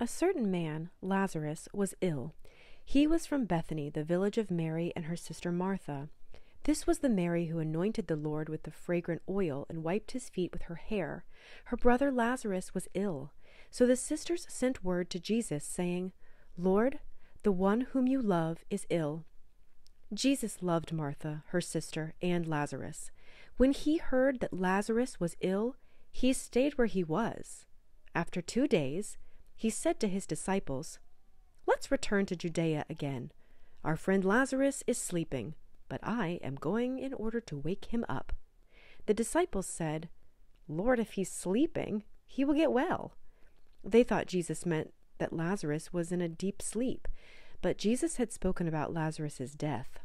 A certain man, Lazarus, was ill. He was from Bethany, the village of Mary and her sister Martha. This was the Mary who anointed the Lord with the fragrant oil and wiped his feet with her hair. Her brother Lazarus was ill. So the sisters sent word to Jesus, saying, "Lord, the one whom you love is ill." Jesus loved Martha, her sister, and Lazarus. When he heard that Lazarus was ill, he stayed where he was. After 2 days, he said to his disciples, "Let's return to Judea again. Our friend Lazarus is sleeping, but I am going in order to wake him up." The disciples said, "Lord, if he's sleeping, he will get well." They thought Jesus meant that Lazarus was in a deep sleep, but Jesus had spoken about Lazarus's death.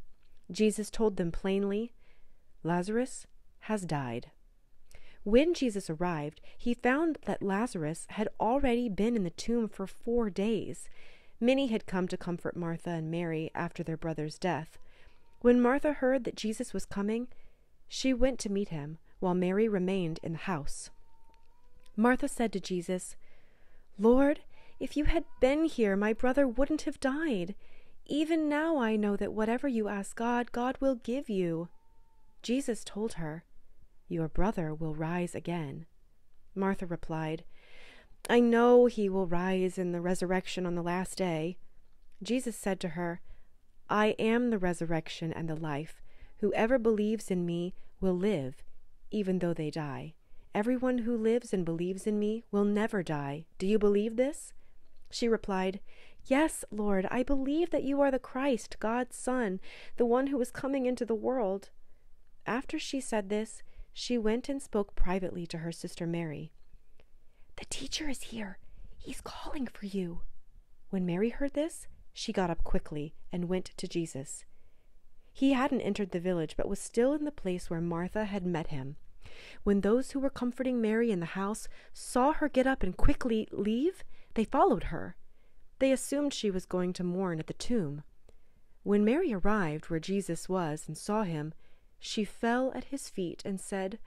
Jesus told them plainly, "Lazarus has died." When Jesus arrived, he found that Lazarus had already been in the tomb for 4 days. Many had come to comfort Martha and Mary after their brother's death. When Martha heard that Jesus was coming, she went to meet him, while Mary remained in the house. Martha said to Jesus, "Lord, if you had been here, my brother wouldn't have died. Even now I know that whatever you ask God, God will give you." Jesus told her, "Your brother will rise again." Martha replied, "I know he will rise in the resurrection on the last day." Jesus said to her, "I am the resurrection and the life. Whoever believes in me will live, even though they die. Everyone who lives and believes in me will never die. Do you believe this?" She replied, "Yes, Lord, I believe that you are the Christ, God's Son, the one who is coming into the world." After she said this, she went and spoke privately to her sister Mary. "The teacher is here. He's calling for you." When Mary heard this, she got up quickly and went to Jesus. He hadn't entered the village, but was still in the place where Martha had met him. When those who were comforting Mary in the house saw her get up and quickly leave, they followed her. They assumed she was going to mourn at the tomb. When Mary arrived where Jesus was and saw him, she fell at his feet and said,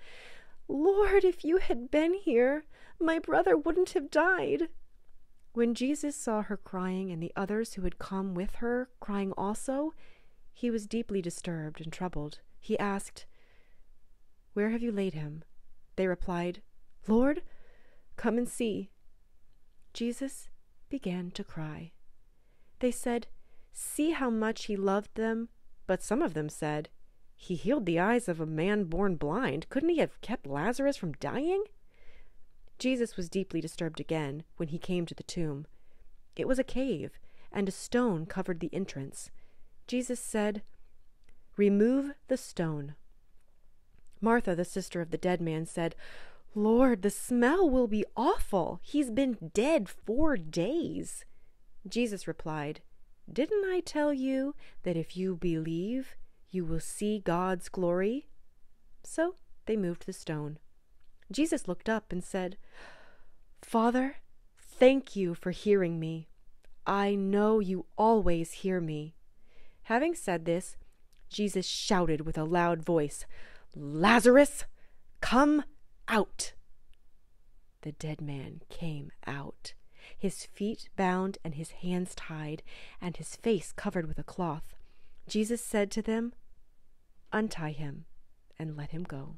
"Lord, if you had been here, my brother wouldn't have died." When Jesus saw her crying and the others who had come with her crying also, he was deeply disturbed and troubled. He asked, "Where have you laid him?" They replied, "Lord, come and see." Jesus began to cry. They said, "See how much he loved them." But some of them said, "He healed the eyes of a man born blind. Couldn't he have kept Lazarus from dying?" Jesus was deeply disturbed again when he came to the tomb. It was a cave, and a stone covered the entrance. Jesus said, "Remove the stone." Martha, the sister of the dead man, said, "Lord, the smell will be awful. He's been dead 4 days." Jesus replied, "Didn't I tell you that if you believe, you will see God's glory?" So they moved the stone. Jesus looked up and said, "Father, thank you for hearing me. I know you always hear me." Having said this, Jesus shouted with a loud voice, "Lazarus, come out!" The dead man came out, his feet bound and his hands tied, and his face covered with a cloth. Jesus said to them, "Untie him and let him go."